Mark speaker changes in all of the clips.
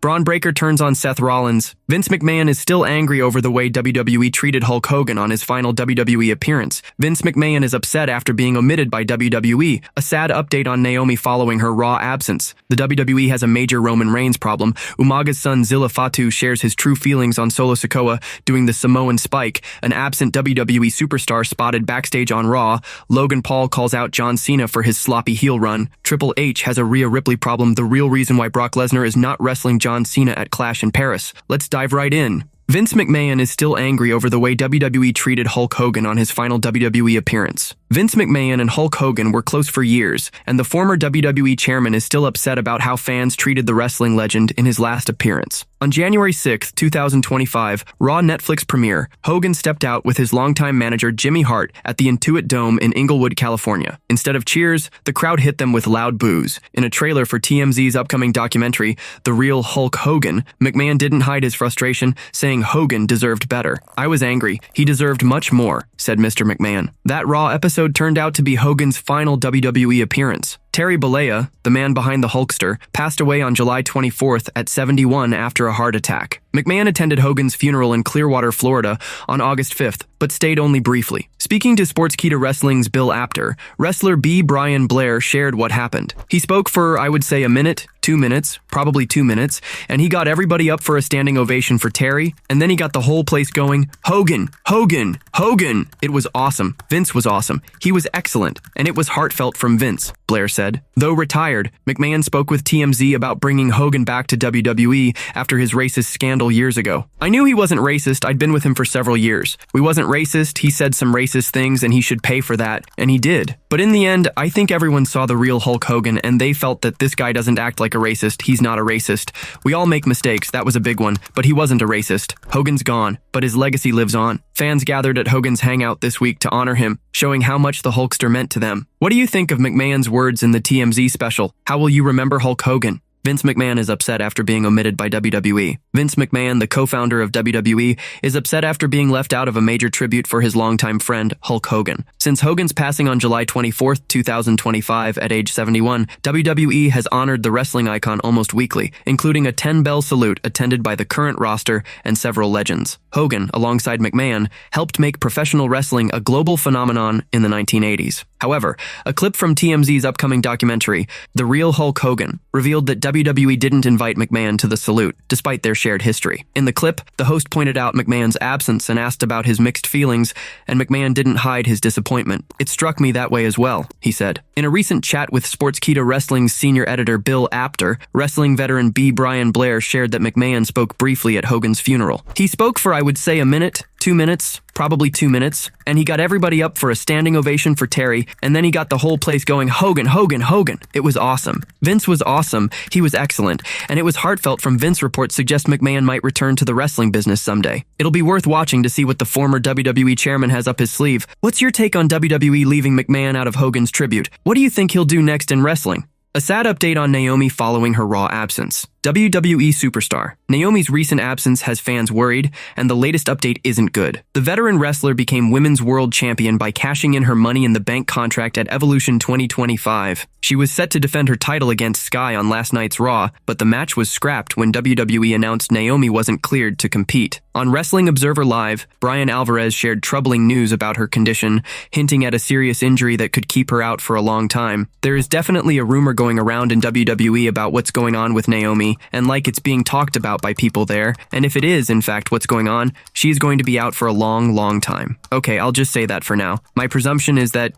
Speaker 1: Bron Breakker turns on Seth Rollins. Vince McMahon is still angry over the way WWE treated Hulk Hogan on his final WWE appearance. Vince McMahon is upset after being omitted by WWE. A sad update on Naomi following her Raw absence. The WWE has a major Roman Reigns problem. Umaga's son Zilla Fatu shares his true feelings on Solo Sikoa doing the Samoan Spike. An absent WWE Superstar spotted backstage on Raw. Logan Paul calls out John Cena for his sloppy heel run. Triple H has a Rhea Ripley problem, the real reason why Brock Lesnar is not wrestling John Cena at Clash in Paris. Let's dive right in. Vince McMahon is still angry over the way WWE treated Hulk Hogan on his final WWE appearance. Vince McMahon and Hulk Hogan were close for years, and the former WWE chairman is still upset about how fans treated the wrestling legend in his last appearance. On January 6, 2025, Raw Netflix premiere, Hogan stepped out with his longtime manager Jimmy Hart at the Intuit Dome in Inglewood, California. Instead of cheers, the crowd hit them with loud boos. In a trailer for TMZ's upcoming documentary, The Real Hulk Hogan, McMahon didn't hide his frustration, saying Hogan deserved better. "I was angry. He deserved much more," said Mr. McMahon. That Raw episode turned out to be Hogan's final WWE appearance. Terry Bollea, the man behind the Hulkster, passed away on July 24th at 71 after a heart attack. McMahon attended Hogan's funeral in Clearwater, Florida on August 5th, but stayed only briefly. Speaking to Sportskeeda Wrestling's Bill Apter, wrestler B. Brian Blair shared what happened. He spoke for, I would say, a minute, 2 minutes, probably 2 minutes, and he got everybody up for a standing ovation for Terry, and then he got the whole place going, "Hogan, Hogan, Hogan." It was awesome. Vince was awesome. He was excellent, and it was heartfelt from Vince, Blair said. Though retired, McMahon spoke with TMZ about bringing Hogan back to WWE after his racist scandal years ago. "I knew he wasn't racist. I'd been with him for several years. We wasn't racist. He said some racist things and he should pay for that, and he did. But in the end, I think everyone saw the real Hulk Hogan and they felt that this guy doesn't act like a racist. He's not a racist. We all make mistakes. That was a big one, but he wasn't a racist. Hogan's gone, but his legacy lives on." Fans gathered at Hogan's hangout this week to honor him, showing how much the Hulkster meant to them. What do you think of McMahon's words in the TMZ special? How will you remember Hulk Hogan? Vince McMahon is upset after being omitted by WWE. Vince McMahon, the co-founder of WWE, is upset after being left out of a major tribute for his longtime friend, Hulk Hogan. Since Hogan's passing on July 24, 2025 at age 71, WWE has honored the wrestling icon almost weekly, including a 10-bell salute attended by the current roster and several legends. Hogan, alongside McMahon, helped make professional wrestling a global phenomenon in the 1980s. However, a clip from TMZ's upcoming documentary, The Real Hulk Hogan, revealed that WWE didn't invite McMahon to the salute, despite their shared history. In the clip, the host pointed out McMahon's absence and asked about his mixed feelings, and McMahon didn't hide his disappointment. "It struck me that way as well," he said. In a recent chat with Sportskeeda Wrestling's senior editor Bill Apter, wrestling veteran B. Brian Blair shared that McMahon spoke briefly at Hogan's funeral. "He spoke for, I would say, a minute, 2 minutes, probably 2 minutes, and he got everybody up for a standing ovation for Terry, and then he got the whole place going, 'Hogan, Hogan, Hogan.' It was awesome. Vince was awesome. He was excellent, and it was heartfelt." From Vince reports suggest McMahon might return to the wrestling business someday. It'll be worth watching to see what the former WWE chairman has up his sleeve. What's your take on WWE leaving McMahon out of Hogan's tribute? What do you think he'll do next in wrestling? A sad update on Naomi following her Raw absence. WWE Superstar. Naomi's recent absence has fans worried, and the latest update isn't good. The veteran wrestler became Women's World Champion by cashing in her Money in the Bank contract at Evolution 2025. She was set to defend her title against Sky on last night's Raw, but the match was scrapped when WWE announced Naomi wasn't cleared to compete. On Wrestling Observer Live, Brian Alvarez shared troubling news about her condition, hinting at a serious injury that could keep her out for a long time. There is definitely a rumor going around in WWE about what's going on with Naomi, and like it's being talked about by people there, and if it is, in fact, what's going on, she's going to be out for a long, long time. Okay, I'll just say that for now. My presumption is that,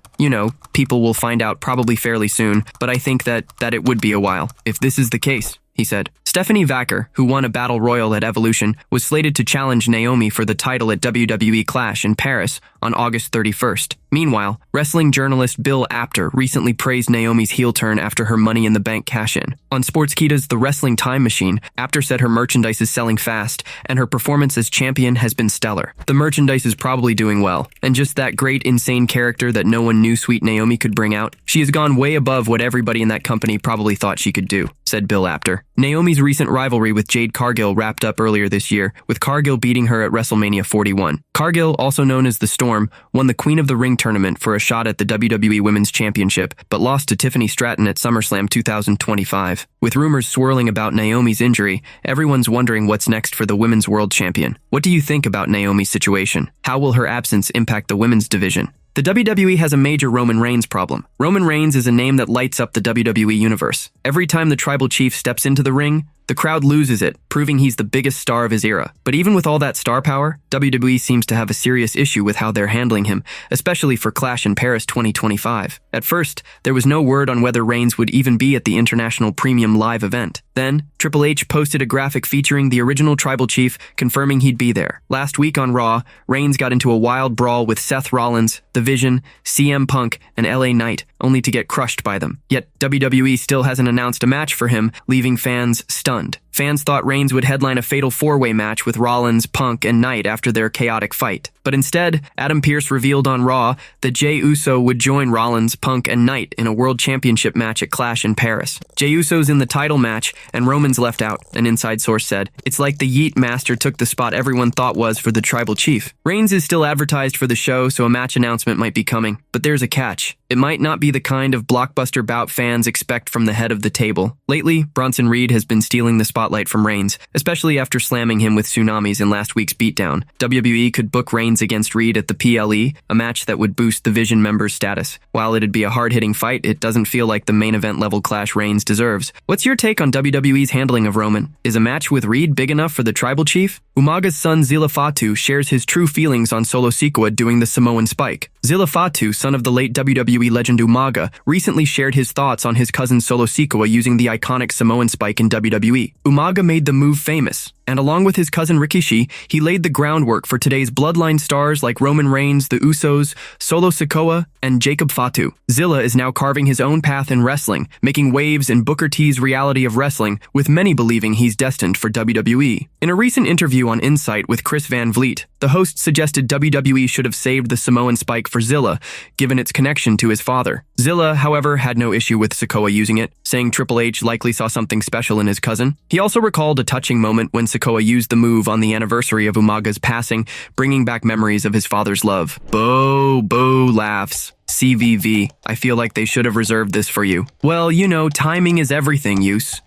Speaker 1: people will find out probably fairly soon, but I think that it would be a while, if this is the case, he said. Stephanie Vacker, who won a battle royal at Evolution, was slated to challenge Naomi for the title at WWE Clash in Paris on August 31st. Meanwhile, wrestling journalist Bill Apter recently praised Naomi's heel turn after her Money in the Bank cash-in. On Sportskeeda's The Wrestling Time Machine, Apter said her merchandise is selling fast, and her performance as champion has been stellar. The merchandise is probably doing well, and just that great, insane character that no one knew Sweet Naomi could bring out, she has gone way above what everybody in that company probably thought she could do, said Bill Apter. Naomi's recent rivalry with Jade Cargill wrapped up earlier this year, with Cargill beating her at WrestleMania 41. Cargill, also known as The Storm, Storm won the Queen of the Ring tournament for a shot at the WWE Women's Championship, but lost to Tiffany Stratton at SummerSlam 2025. With rumors swirling about Naomi's injury, everyone's wondering what's next for the Women's World Champion. What do you think about Naomi's situation? How will her absence impact the women's division? The WWE has a major Roman Reigns problem. Roman Reigns is a name that lights up the WWE universe. Every time the tribal chief steps into the ring, the crowd loses it, proving he's the biggest star of his era. But even with all that star power, WWE seems to have a serious issue with how they're handling him, especially for Clash in Paris 2025. At first, there was no word on whether Reigns would even be at the International Premium Live event. Then, Triple H posted a graphic featuring the original tribal chief, confirming he'd be there. Last week on Raw, Reigns got into a wild brawl with Seth Rollins, The Vision, CM Punk, and LA Knight, only to get crushed by them. Yet, WWE still hasn't announced a match for him, leaving fans stunned. Fans thought Reigns would headline a fatal four-way match with Rollins, Punk, and Knight after their chaotic fight. But instead, Adam Pearce revealed on Raw that Jey Uso would join Rollins, Punk, and Knight in a World Championship match at Clash in Paris. Jey Uso's in the title match, and Roman's left out, an inside source said. It's like the Yeet Master took the spot everyone thought was for the tribal chief. Reigns is still advertised for the show, so a match announcement might be coming. But there's a catch. It might not be the kind of blockbuster bout fans expect from the head of the table. Lately, Bronson Reed has been stealing the spotlight from Reigns, especially after slamming him with tsunamis in last week's beatdown. WWE could book Reigns against Reed at the PLE, a match that would boost the Vision members' status. While it'd be a hard-hitting fight, it doesn't feel like the main event level clash Reigns deserves. What's your take on WWE's handling of Roman? Is a match with Reed big enough for the tribal chief? Umaga's son Zilla Fatu shares his true feelings on Solosiqua doing the Samoan Spike. Zilla Fatu, son of the late WWE legend Umaga, recently shared his thoughts on his cousin Solosiqua using the iconic Samoan Spike in WWE. Umaga made the move famous, and along with his cousin Rikishi, he laid the groundwork for today's bloodline stars like Roman Reigns, the Usos, Solo Sikoa, and Jacob Fatu. Zilla is now carving his own path in wrestling, making waves in Booker T's reality of wrestling, with many believing he's destined for WWE. In a recent interview on Insight with Chris Van Vliet, the host suggested WWE should have saved the Samoan Spike for Zilla, given its connection to his father. Zilla, however, had no issue with Sikoa using it, saying Triple H likely saw something special in his cousin. He also recalled a touching moment when Sikoa used the move on the anniversary of Umaga's passing, bringing back memories of his father's love. Boo laughs. CVV, I feel like they should have reserved this for you. Well, timing is everything, Use.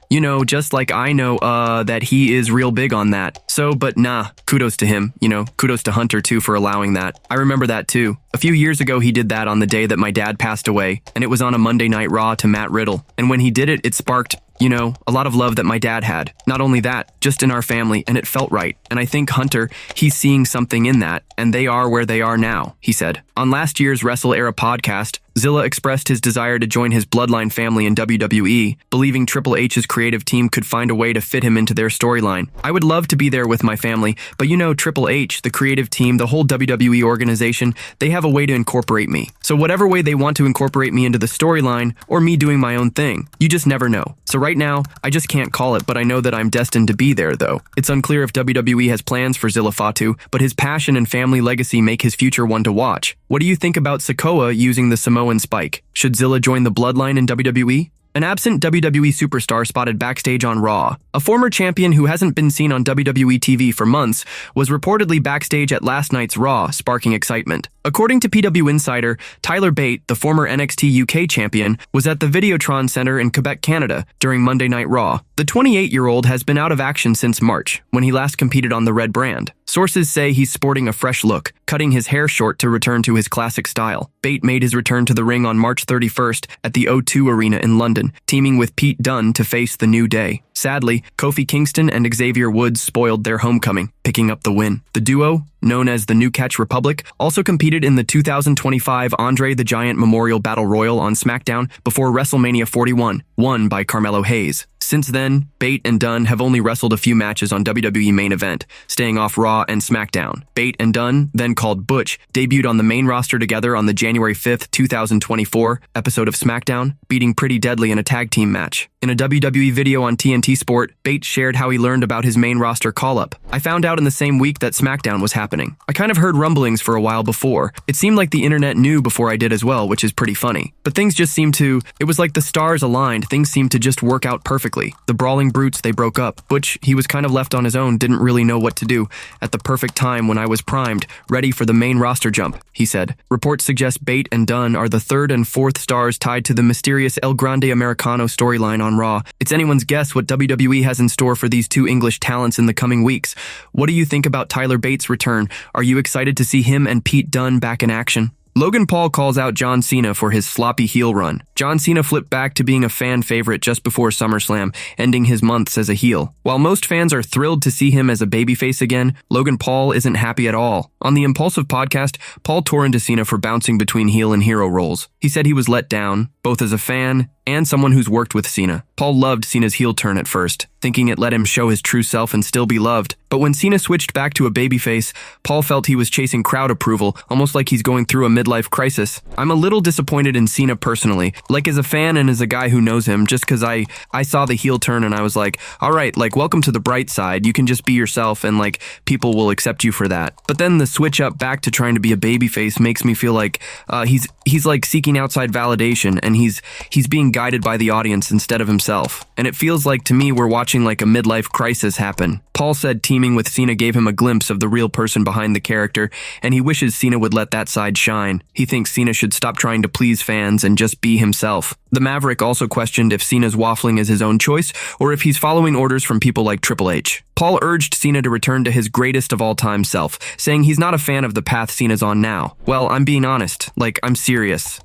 Speaker 1: Just like I know, that he is real big on that. So, but nah, kudos to him. Kudos to Hunter, too, for allowing that. I remember that, too. A few years ago, he did that on the day that my dad passed away, and it was on a Monday Night Raw to Matt Riddle. And when he did it, it sparked a lot of love that my dad had. Not only that, just in our family, and it felt right. And I think Hunter, he's seeing something in that, and they are where they are now, he said. On last year's Wrestle Era podcast, Zilla expressed his desire to join his bloodline family in WWE, believing Triple H's creative team could find a way to fit him into their storyline. I would love to be there with my family, but Triple H, the creative team, the whole WWE organization, they have a way to incorporate me. So whatever way they want to incorporate me into the storyline, or me doing my own thing, you just never know. So right now, I just can't call it, but I know that I'm destined to be there, though. It's unclear if WWE has plans for Zilla Fatu, but his passion and family legacy make his future one to watch. What do you think about Sikoa using the Samoan Spike? Should Zilla join the bloodline in WWE? An absent WWE superstar spotted backstage on Raw. A former champion who hasn't been seen on WWE TV for months was reportedly backstage at last night's Raw, sparking excitement. According to PW Insider, Tyler Bate, the former NXT UK champion, was at the Videotron Center in Quebec, Canada, during Monday Night Raw. The 28-year-old has been out of action since March, when he last competed on the red brand. Sources say he's sporting a fresh look, cutting his hair short to return to his classic style. Bate made his return to the ring on March 31st at the O2 Arena in London, teaming with Pete Dunne to face The New Day. Sadly, Kofi Kingston and Xavier Woods spoiled their homecoming, picking up the win. The duo, known as the New Catch Republic, also competed in the 2025 Andre the Giant Memorial Battle Royal on SmackDown before WrestleMania 41, won by Carmelo Hayes. Since then, Bate and Dunne have only wrestled a few matches on WWE Main Event, staying off Raw and SmackDown. Bate and Dunne, then called Butch, debuted on the main roster together on the January 5th, 2024 episode of SmackDown, beating Pretty Deadly in a tag team match. In a WWE video on TNT Sport, Bate shared how he learned about his main roster call-up. I found out in the same week that SmackDown was happening. I kind of heard rumblings for a while before. It seemed like the internet knew before I did as well, which is pretty funny. But things just seemed to, it was like the stars aligned, things seemed to just work out perfectly. quickly. The brawling brutes, they broke up. Butch, he was kind of left on his own, didn't really know what to do. At the perfect time when I was primed, ready for the main roster jump, he said. Reports suggest Bate and Dunn are the third and fourth stars tied to the mysterious El Grande Americano storyline on Raw. It's anyone's guess what WWE has in store for these two English talents in the coming weeks. What do you think about Tyler Bates' return? Are you excited to see him and Pete Dunne back in action? Logan Paul calls out John Cena for his sloppy heel run. John Cena flipped back to being a fan favorite just before SummerSlam, ending his months as a heel. While most fans are thrilled to see him as a babyface again, Logan Paul isn't happy at all. On the Impulsive podcast, Paul tore into Cena for bouncing between heel and hero roles. He said he was let down, both as a fan and someone who's worked with Cena. Paul loved Cena's heel turn at first, thinking it let him show his true self and still be loved. But when Cena switched back to a babyface, Paul felt he was chasing crowd approval, almost like he's going through a midlife crisis. I'm a little disappointed in Cena personally, like as a fan and as a guy who knows him, just because I saw the heel turn and I was like, all right, like welcome to the bright side. You can just be yourself and like people will accept you for that. But then the switch up back to trying to be a babyface makes me feel like he's like seeking outside validation and he's being guided by the audience instead of himself. And it feels like to me we're watching like a midlife crisis happen. Paul said teaming with Cena gave him a glimpse of the real person behind the character, and he wishes Cena would let that side shine. He thinks Cena should stop trying to please fans and just be himself. The Maverick also questioned if Cena's waffling is his own choice or if he's following orders from people like Triple H. Paul urged Cena to return to his greatest of all time self, saying he's not a fan of the path Cena's on now. Well, I'm being honest. Like, I'm serious.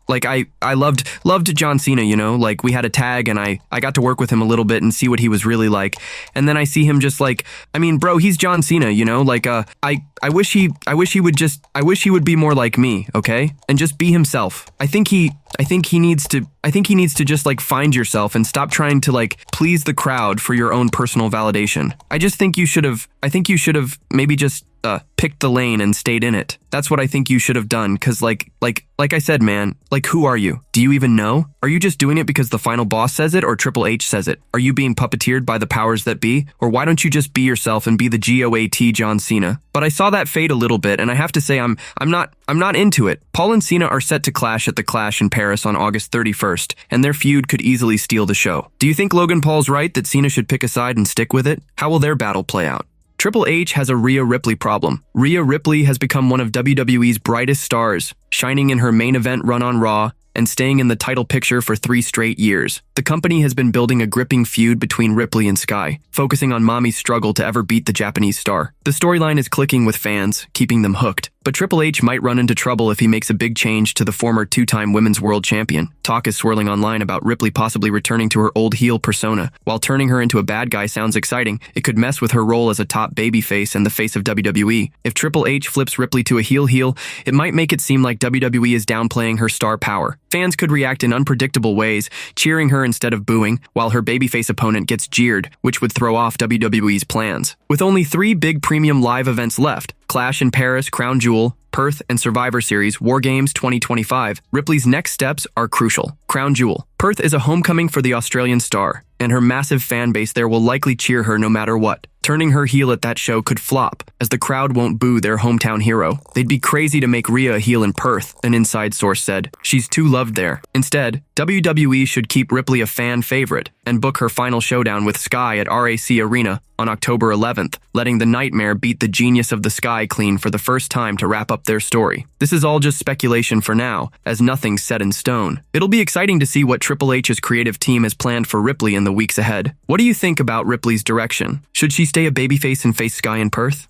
Speaker 1: Like, I loved John Cena, you know? Like, we had a tag and I got to work with him a little bit and see what he was really like. And then I see him just like, I mean, bro, he's John Cena, you know? Like, I wish he would be more like me, okay? And just be himself. I think he needs to just like find yourself and stop trying to like please the crowd for your own personal validation. I think you should have maybe just picked the lane and stayed in it. That's what I think you should have done, cause like I said, man, like who are you? Do you even know? Are you just doing it because the final boss says it or Triple H says it? Are you being puppeteered by the powers that be? Or why don't you just be yourself and be the GOAT John Cena? But I saw that fade a little bit, and I have to say I'm not into it. Paul and Cena are set to clash at the Clash in Paris on August 31st, and their feud could easily steal the show. Do you think Logan Paul's right that Cena should pick a side and stick with it? How will their battle play out? Triple H has a Rhea Ripley problem. Rhea Ripley has become one of WWE's brightest stars, shining in her main event run on Raw and staying in the title picture for 3 straight years. The company has been building a gripping feud between Ripley and Sky, focusing on Mommy's struggle to ever beat the Japanese star. The storyline is clicking with fans, keeping them hooked. But Triple H might run into trouble if he makes a big change to the former 2-time women's world champion. Talk is swirling online about Ripley possibly returning to her old heel persona. While turning her into a bad guy sounds exciting, it could mess with her role as a top babyface and the face of WWE. If Triple H flips Ripley to a heel, it might make it seem like WWE is downplaying her star power. Fans could react in unpredictable ways, cheering her instead of booing, while her babyface opponent gets jeered, which would throw off WWE's plans. With only 3 big premium live events left, Clash in Paris, Crown Jewel, Perth, and Survivor Series War Games 2025, Ripley's next steps are crucial. Crown Jewel. Perth is a homecoming for the Australian star, and her massive fan base there will likely cheer her no matter what. Turning her heel at that show could flop, as the crowd won't boo their hometown hero. They'd be crazy to make Rhea a heel in Perth, an inside source said. She's too loved there. Instead, WWE should keep Ripley a fan favorite and book her final showdown with Sky at RAC Arena on October 11th, letting the Nightmare beat the Genius of the Sky clean for the first time to wrap up their story. This is all just speculation for now, as nothing's set in stone. It'll be exciting to see what Triple H's creative team has planned for Ripley in the weeks ahead. What do you think about Ripley's direction? Should she stay a babyface and face Sky in Perth?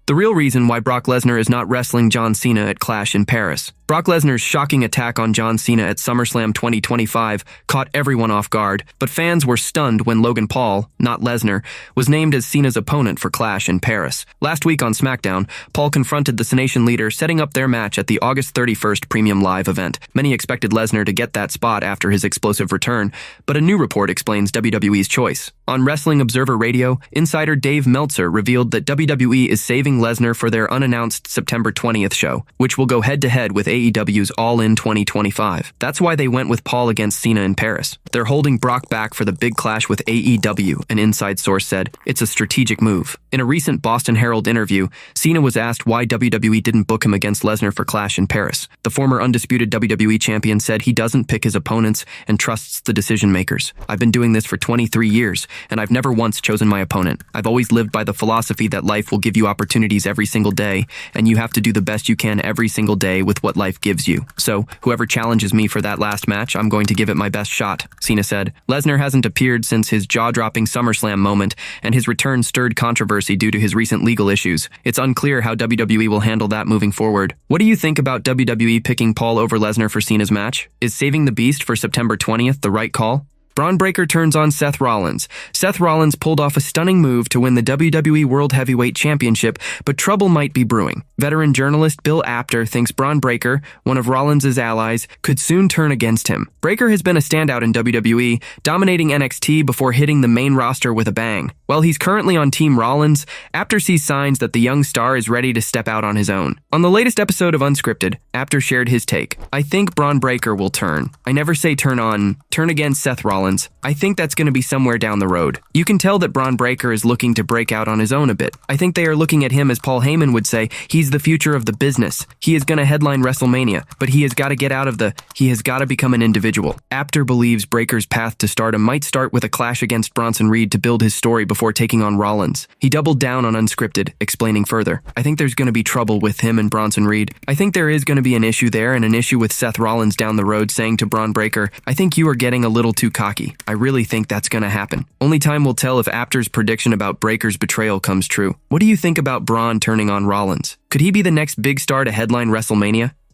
Speaker 1: The real reason why Brock Lesnar is not wrestling John Cena at Clash in Paris. Brock Lesnar's shocking attack on John Cena at SummerSlam 2025 caught everyone off guard, but fans were stunned when Logan Paul, not Lesnar, was named as Cena's opponent for Clash in Paris. Last week on SmackDown, Paul confronted the Cenation leader, setting up their match at the August 31st Premium Live event. Many expected Lesnar to get that spot after his explosive return, but a new report explains WWE's choice. On Wrestling Observer Radio, insider Dave Meltzer revealed that WWE is saving Lesnar for their unannounced September 20th show, which will go head-to-head with AEW's All In 2025. That's why they went with Paul against Cena in Paris. They're holding Brock back for the big clash with AEW, an inside source said. It's a strategic move. In a recent Boston Herald interview, Cena was asked why WWE didn't book him against Lesnar for Clash in Paris. The former undisputed WWE champion said he doesn't pick his opponents and trusts the decision makers. I've been doing this for 23 years, and I've never once chosen my opponent. I've always lived by the philosophy that life will give you opportunities every single day, and you have to do the best you can every single day with what life gives you. So, whoever challenges me for that last match, I'm going to give it my best shot, Cena said. Lesnar hasn't appeared since his jaw-dropping SummerSlam moment, and his return stirred controversy due to his recent legal issues. It's unclear how WWE will handle that moving forward. What do you think about WWE picking Paul over Lesnar for Cena's match? Is saving the beast for September 20th the right call? Bron Breakker turns on Seth Rollins. Seth Rollins pulled off a stunning move to win the WWE World Heavyweight Championship, but trouble might be brewing. Veteran journalist Bill Apter thinks Bron Breakker, one of Rollins' allies, could soon turn against him. Breakker has been a standout in WWE, dominating NXT before hitting the main roster with a bang. While he's currently on Team Rollins, Apter sees signs that the young star is ready to step out on his own. On the latest episode of Unscripted, Apter shared his take. I think Bron Breakker will turn. I never say turn against Seth Rollins. I think that's going to be somewhere down the road. You can tell that Bron Breakker is looking to break out on his own a bit. I think they are looking at him as Paul Heyman would say, he's the future of the business. He is going to headline WrestleMania, but he has got to get out of he has got to become an individual. Apter believes Breakker's path to stardom might start with a clash against Bronson Reed to build his story before taking on Rollins. He doubled down on Unscripted, explaining further. I think there's going to be trouble with him and Bronson Reed. I think there is going to be an issue there and an issue with Seth Rollins down the road, saying to Bron Breakker, I think you are getting a little too cocky. I really think that's going to happen. Only time will tell if Apter's prediction about Breakker's betrayal comes true. What do you think about Bron turning on Rollins? Could he be the next big star to headline WrestleMania?